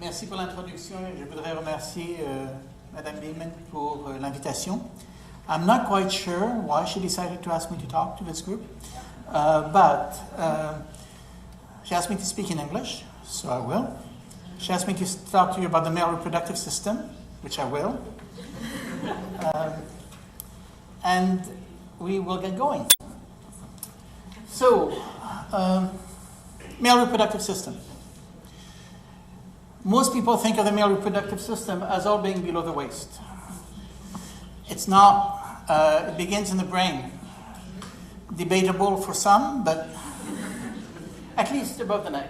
Merci pour l'introduction. Je voudrais remercier Madame Lehman pour l'invitation. I'm not quite sure why she decided to ask me to talk to this group, but she asked me to speak in English, so I will. She asked me to talk to you about the male reproductive system, which I will. And we will get going. So, male reproductive system. Most people think of the male reproductive system as all being below the waist. It's not. It begins in the brain. Debatable for some, but at least above the neck.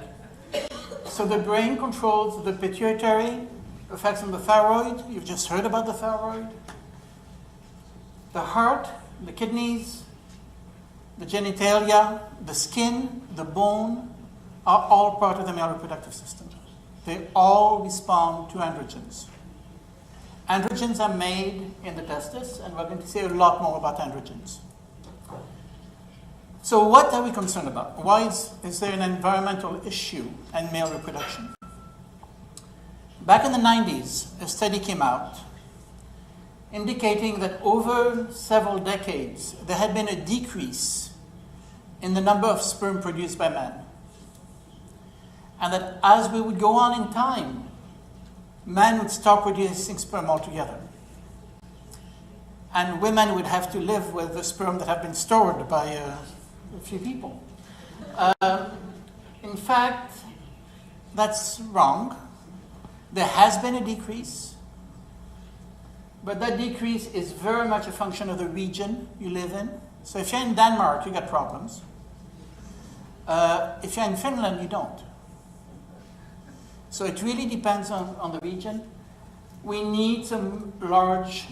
So the brain controls the pituitary, effects on the thyroid. You've just heard about the thyroid. The heart, the kidneys, the genitalia, the skin, the bone are all part of the male reproductive system. They all respond to androgens. Androgens are made in the testis, and we're going to say a lot more about androgens. So what are we concerned about? Why is there an environmental issue in male reproduction? Back in the 90s, a study came out indicating that over several decades, there had been a decrease in the number of sperm produced by men. And that as we would go on in time, men would stop producing sperm altogether. And women would have to live with the sperm that have been stored by a few people. In fact, that's wrong. There has been a decrease, but that decrease is very much a function of the region you live in. So if you're in Denmark, you got problems. If you're in Finland, you don't. So it really depends on the region. We need some large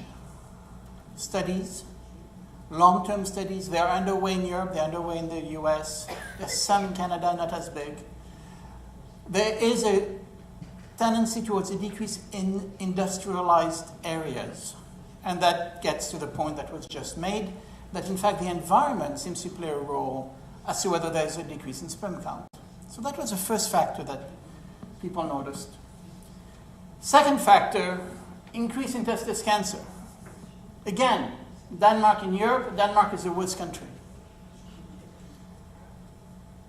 studies, long-term studies. They're underway in Europe, they're underway in the US. There's some in Canada, not as big. There is a tendency towards a decrease in industrialized areas. And that gets to the point that was just made, that in fact the environment seems to play a role as to whether there's a decrease in sperm count. So that was the first factor that people noticed. Second factor, increase in testis cancer. Again, Denmark in Europe, Denmark is the worst country.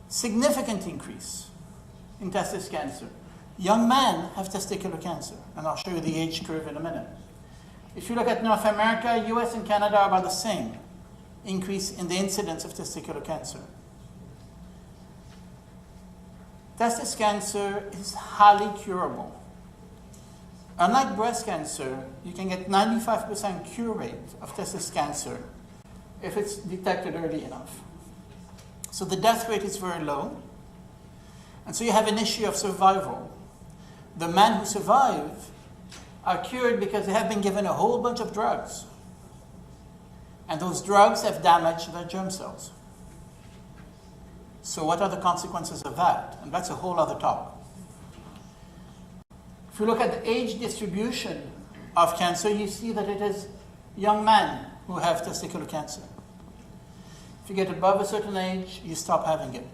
Significant increase in testis cancer. Young men have testicular cancer, and I'll show you the age curve in a minute. If you look at North America, US and Canada are about the same increase in the incidence of testicular cancer. Testis cancer is highly curable. Unlike breast cancer, you can get 95% cure rate of testis cancer if it's detected early enough. So the death rate is very low. And so you have an issue of survival. The men who survive are cured because they have been given a whole bunch of drugs. And those drugs have damaged their germ cells. So what are the consequences of that? And that's a whole other talk. If you look at the age distribution of cancer, you see that it is young men who have testicular cancer. If you get above a certain age, you stop having it.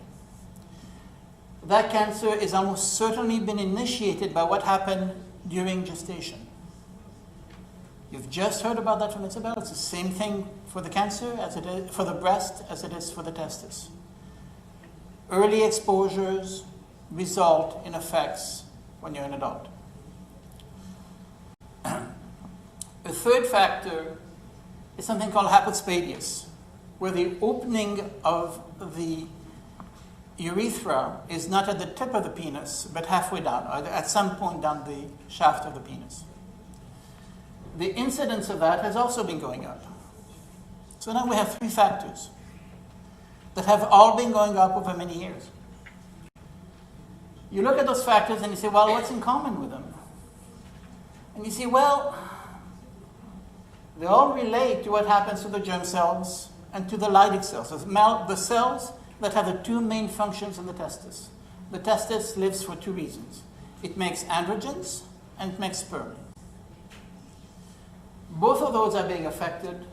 That cancer is almost certainly been initiated by what happened during gestation. You've just heard about that from Isabel. It's the same thing for the cancer as it is for the breast as it is for the testis. Early exposures result in effects when you're an adult. A third factor is something called hypospadias, where the opening of the urethra is not at the tip of the penis, but halfway down, or at some point down the shaft of the penis. The incidence of that has also been going up. So now we have three factors that have all been going up over many years. You look at those factors and you say, well, what's in common with them? And you say, well, they all relate to what happens to the germ cells and to the Leydig cells, the cells that have the two main functions in the testis. The testis lives for two reasons. It makes androgens and it makes sperm. Both of those are being affected.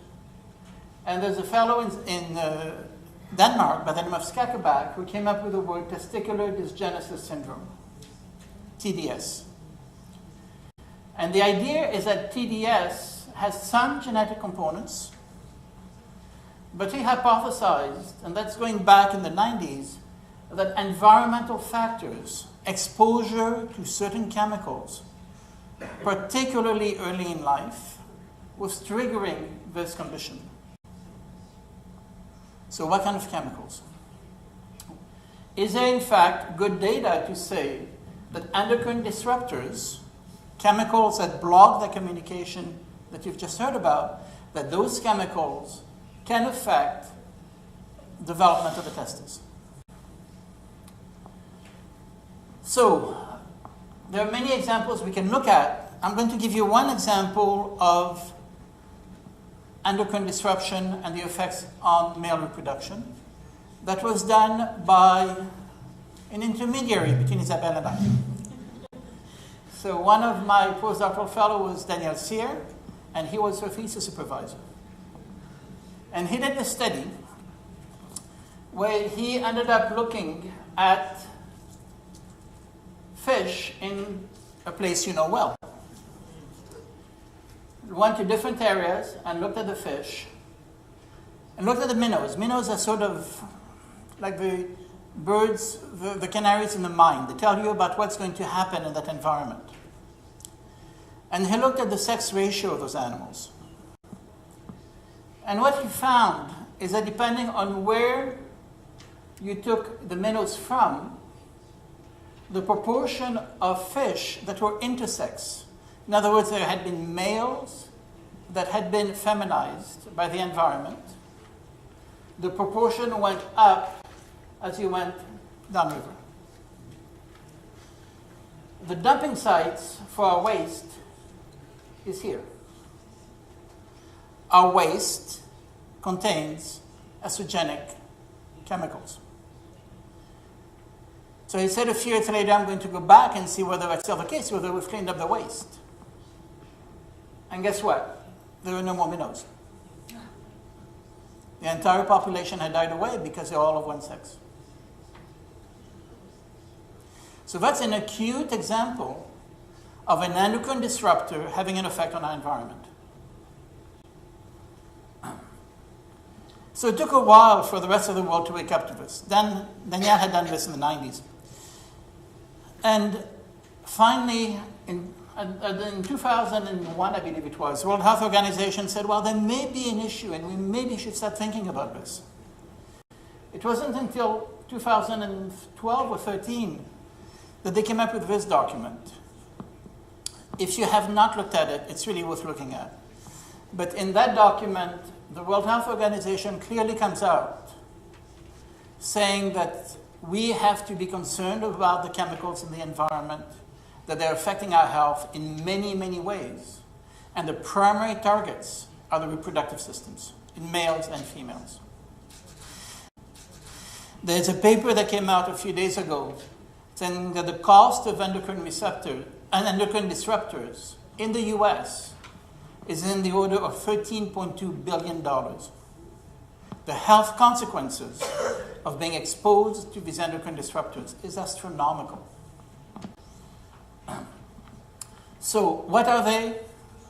And there's a fellow in Denmark by the name of Skakeback who came up with the word testicular dysgenesis syndrome, TDS. And the idea is that TDS has some genetic components, but he hypothesized, and that's going back in the 90s, that environmental factors, exposure to certain chemicals, particularly early in life, was triggering this condition. So what kind of chemicals? Is there in fact good data to say that endocrine disruptors, chemicals that block the communication that you've just heard about, that those chemicals can affect development of the testes? So there are many examples we can look at. I'm going to give you one example of endocrine disruption and the effects on male reproduction. That was done by an intermediary between Isabelle and I. So one of my postdoctoral fellows was Daniel Sear, and he was her thesis supervisor. And he did a study where he ended up looking at fish in a place you know well. Went to different areas and looked at the fish and looked at the minnows. Minnows are sort of like the birds, the canaries in the mine. They tell you about what's going to happen in that environment. And he looked at the sex ratio of those animals. And what he found is that depending on where you took the minnows from, the proportion of fish that were intersex, in other words, there had been males that had been feminized by the environment, the proportion went up as you went downriver. The dumping sites for our waste is here. Our waste contains estrogenic chemicals. So he said a few years later, I'm going to go back and see whether that's still the case, whether we've cleaned up the waste. And guess what? There were no more minnows. The entire population had died away because they're all of one sex. So that's an acute example of an endocrine disruptor having an effect on our environment. So it took a while for the rest of the world to wake up to this. Then Daniel had done this in the 90s. And finally, in 2001, I believe it was, the World Health Organization said, well, there may be an issue and we maybe should start thinking about this. It wasn't until 2012 or 13 that they came up with this document. If you have not looked at it, it's really worth looking at. But in that document, the World Health Organization clearly comes out saying that we have to be concerned about the chemicals in the environment, that they're affecting our health in many, many ways. And the primary targets are the reproductive systems in males and females. There's a paper that came out a few days ago saying that the cost of endocrine disruptors in the US is in the order of $13.2 billion. The health consequences of being exposed to these endocrine disruptors is astronomical. So what are they?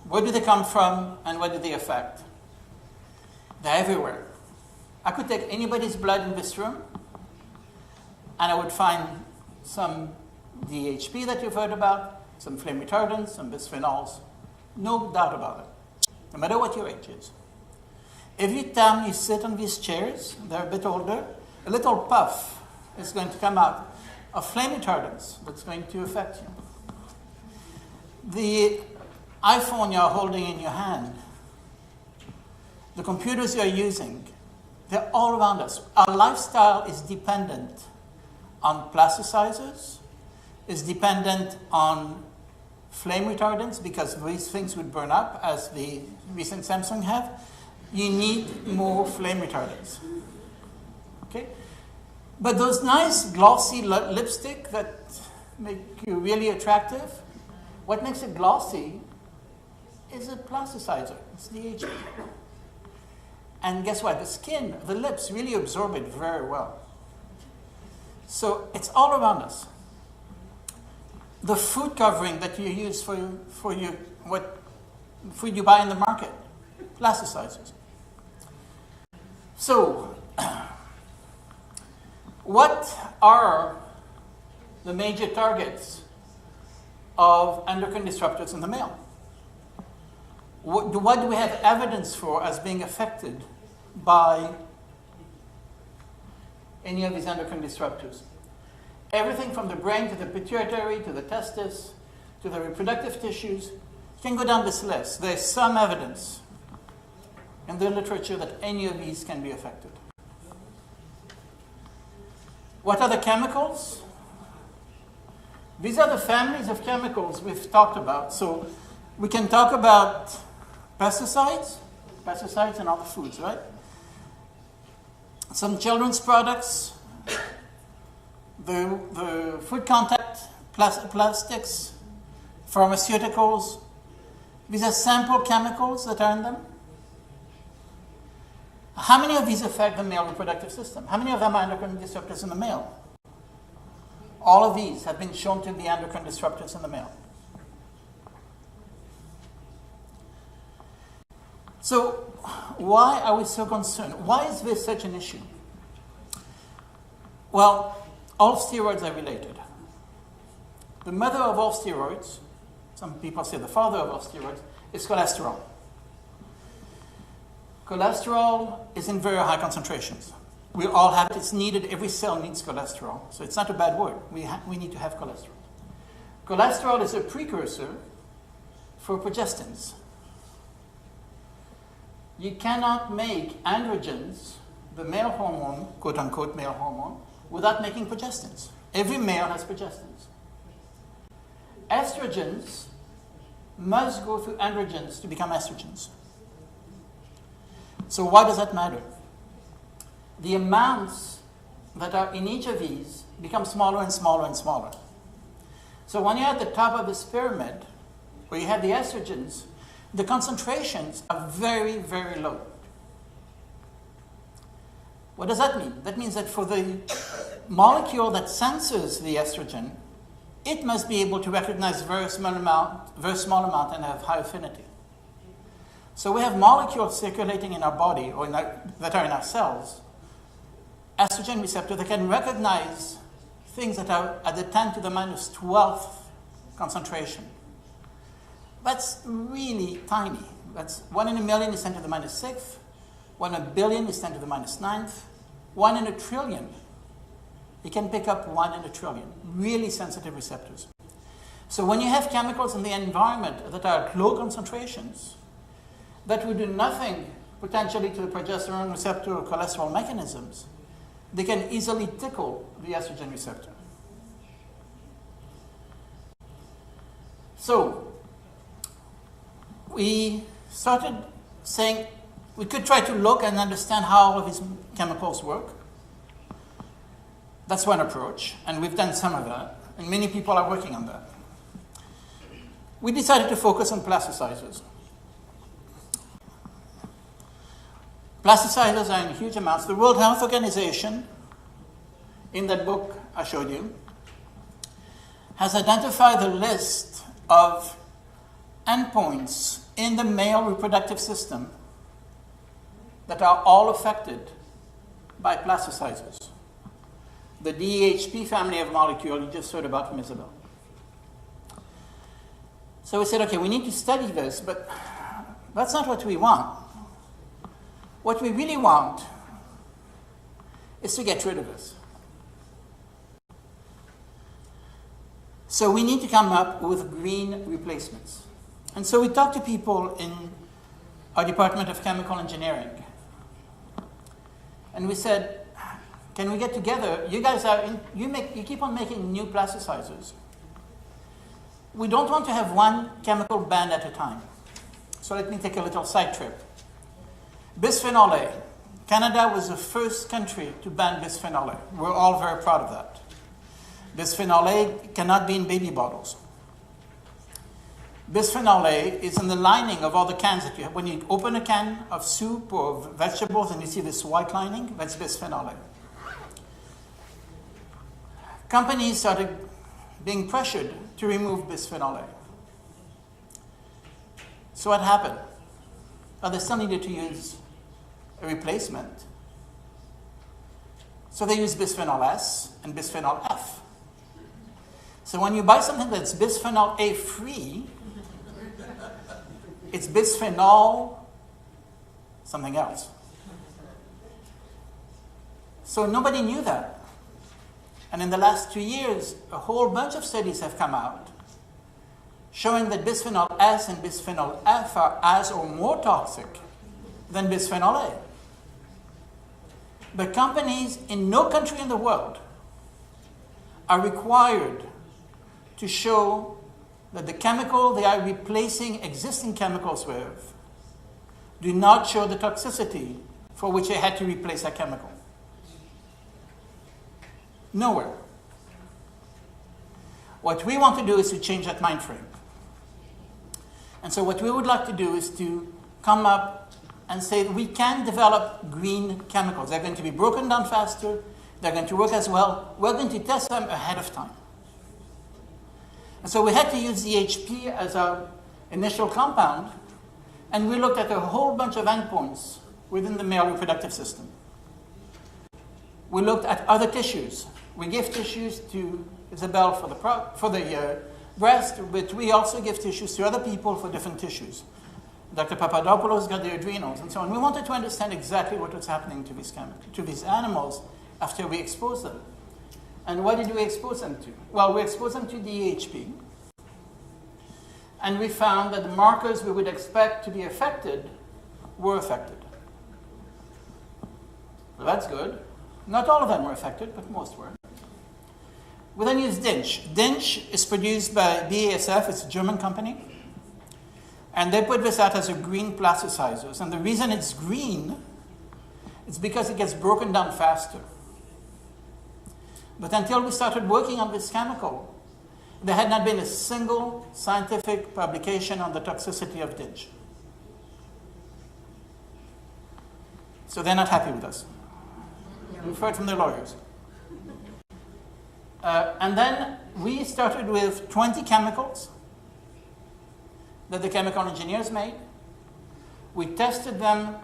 Where do they come from? And what do they affect? They're everywhere. I could take anybody's blood in this room, and I would find some DEHP that you've heard about, some flame retardants, some bisphenols. No doubt about it, no matter what your age is. Every time you sit on these chairs, they're a bit older, a little puff is going to come out of flame retardants that's going to affect you. The iPhone you're holding in your hand, the computers you're using, they're all around us. Our lifestyle is dependent on plasticizers, is dependent on flame retardants because these things would burn up, as the recent Samsung have. You need more flame retardants. Okay? But those nice glossy lipstick that make you really attractive, what makes it glossy is a plasticizer. It's DEHP. And guess what? The skin, the lips really absorb it very well. So it's all around us. the food covering that you use for your what food you buy in the market, plasticizers. So, what are the major targets of endocrine disruptors in the male? What do we have evidence for as being affected by any of these endocrine disruptors? Everything from the brain to the pituitary to the testis to the reproductive tissues. You can go down this list. There's some evidence in the literature that any of these can be affected. What are the chemicals? These are the families of chemicals we've talked about. So we can talk about pesticides and other foods, right? Some children's products, the food contact plastics, pharmaceuticals. These are sample chemicals that are in them. How many of these affect the male reproductive system? How many of them are endocrine disruptors in the male? All of these have been shown to be endocrine disruptors in the male. So, why are we so concerned? Why is this such an issue? Well, all steroids are related. The mother of all steroids, some people say the father of all steroids, is cholesterol. Cholesterol is in very high concentrations. We all have it. It's needed. Every cell needs cholesterol. So it's not a bad word. We need to have cholesterol. Cholesterol is a precursor for progestins. You cannot make androgens, the male hormone, quote-unquote male hormone, without making progestins. Every male has progestins. Estrogens must go through androgens to become estrogens. So why does that matter? The amounts that are in each of these become smaller and smaller and smaller. So when you're at the top of this pyramid, where you have the estrogens, the concentrations are very, very low. What does that mean? That means that for the molecule that senses the estrogen, it must be able to recognize very small amount and have high affinity. So we have molecules circulating in our body or that are in our cells, estrogen receptor that can recognize things that are at the 10 to the minus 12th concentration. That's really tiny. That's 1 in a million is 10 to the minus 6th, 1 in a billion is 10 to the minus 9th, 1 in a trillion. You can pick up 1 in a trillion, really sensitive receptors. So when you have chemicals in the environment that are at low concentrations, that would do nothing potentially to the progesterone receptor or cholesterol mechanisms, they can easily tickle the estrogen receptor. So we started saying we could try to look and understand how all of these chemicals work. That's one approach, and we've done some of that, and many people are working on that. We decided to focus on plasticizers. Plasticizers are in huge amounts. The World Health Organization, in that book I showed you, has identified a list of endpoints in the male reproductive system that are all affected by plasticizers. The DEHP family of molecule you just heard about from Isabel. So we said, okay, we need to study this, but that's not what we want. What we really want is to get rid of this. So we need to come up with green replacements. And so we talked to people in our Department of Chemical Engineering. And we said, can we get together? You guys you keep on making new plasticizers. We don't want to have one chemical banned at a time. So let me take a little side trip. Bisphenol A. Canada was the first country to ban bisphenol A. We're all very proud of that. Bisphenol A cannot be in baby bottles. Bisphenol A is in the lining of all the cans that you have. When you open a can of soup or vegetables and you see this white lining, that's bisphenol A. Companies started being pressured to remove bisphenol A. So what happened? Well, they still needed to use a replacement. So they used bisphenol S and bisphenol F. So when you buy something that's bisphenol A free, it's bisphenol something else. So nobody knew that. And in the last 2 years, a whole bunch of studies have come out showing that bisphenol S and bisphenol F are as or more toxic than bisphenol A. But companies in no country in the world are required to show that the chemical they are replacing existing chemicals with do not show the toxicity for which they had to replace that chemical. Nowhere. What we want to do is to change that mind frame. And so what we would like to do is to come up and say that we can develop green chemicals. They're going to be broken down faster. They're going to work as well. We're going to test them ahead of time. And so we had to use DEHP as our initial compound, and we looked at a whole bunch of endpoints within the male reproductive system. We looked at other tissues. We gave tissues to Isabel for the breast, but we also give tissues to other people for different tissues. Dr. Papadopoulos got the adrenals and so on. We wanted to understand exactly what was happening to these animals after we exposed them. And what did we expose them to? Well, we exposed them to DEHP, and we found that the markers we would expect to be affected were affected. So that's good. Not all of them were affected, but most were. We then used DINCH. DINCH is produced by BASF, it's a German company. And they put this out as a green plasticizers. And the reason it's green is because it gets broken down faster. But until we started working on this chemical, there had not been a single scientific publication on the toxicity of DINCH. So they're not happy with us. We've heard from their lawyers. And then we started with 20 chemicals that the chemical engineers made. We tested them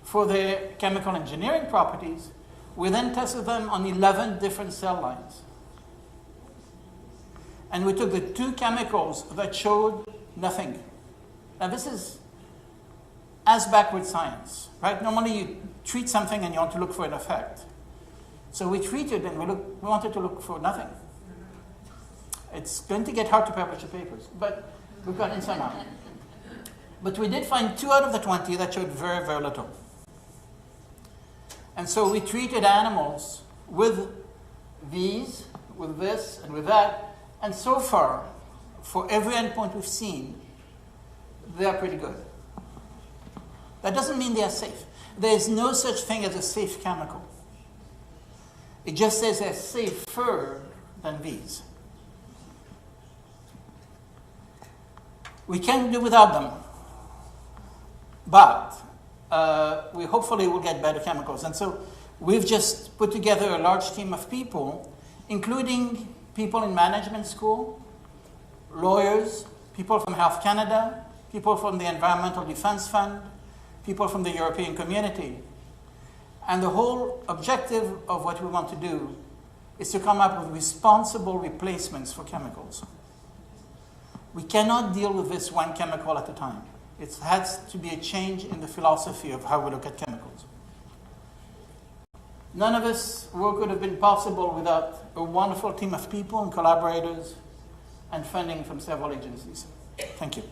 for their chemical engineering properties. We then tested them on 11 different cell lines. And we took the 2 chemicals that showed nothing. Now this is as backward science, right? Normally you treat something and you want to look for an effect. So we treated and we wanted to look for nothing. It's going to get hard to publish the papers, but we've got in somehow. But we did find 2 out of the 20 that showed very, very little. And so we treated animals with these, with this, and with that. And so far, for every endpoint we've seen, they are pretty good. That doesn't mean they are safe. There is no such thing as a safe chemical. It just says they're safer than these. We can't do without them, but we hopefully will get better chemicals. And so we've just put together a large team of people, including people in management school, lawyers, people from Health Canada, people from the Environmental Defense Fund, people from the European Community. And the whole objective of what we want to do is to come up with responsible replacements for chemicals. We cannot deal with this one chemical at a time. It has to be a change in the philosophy of how we look at chemicals. None of this work would have been possible without a wonderful team of people and collaborators and funding from several agencies. Thank you.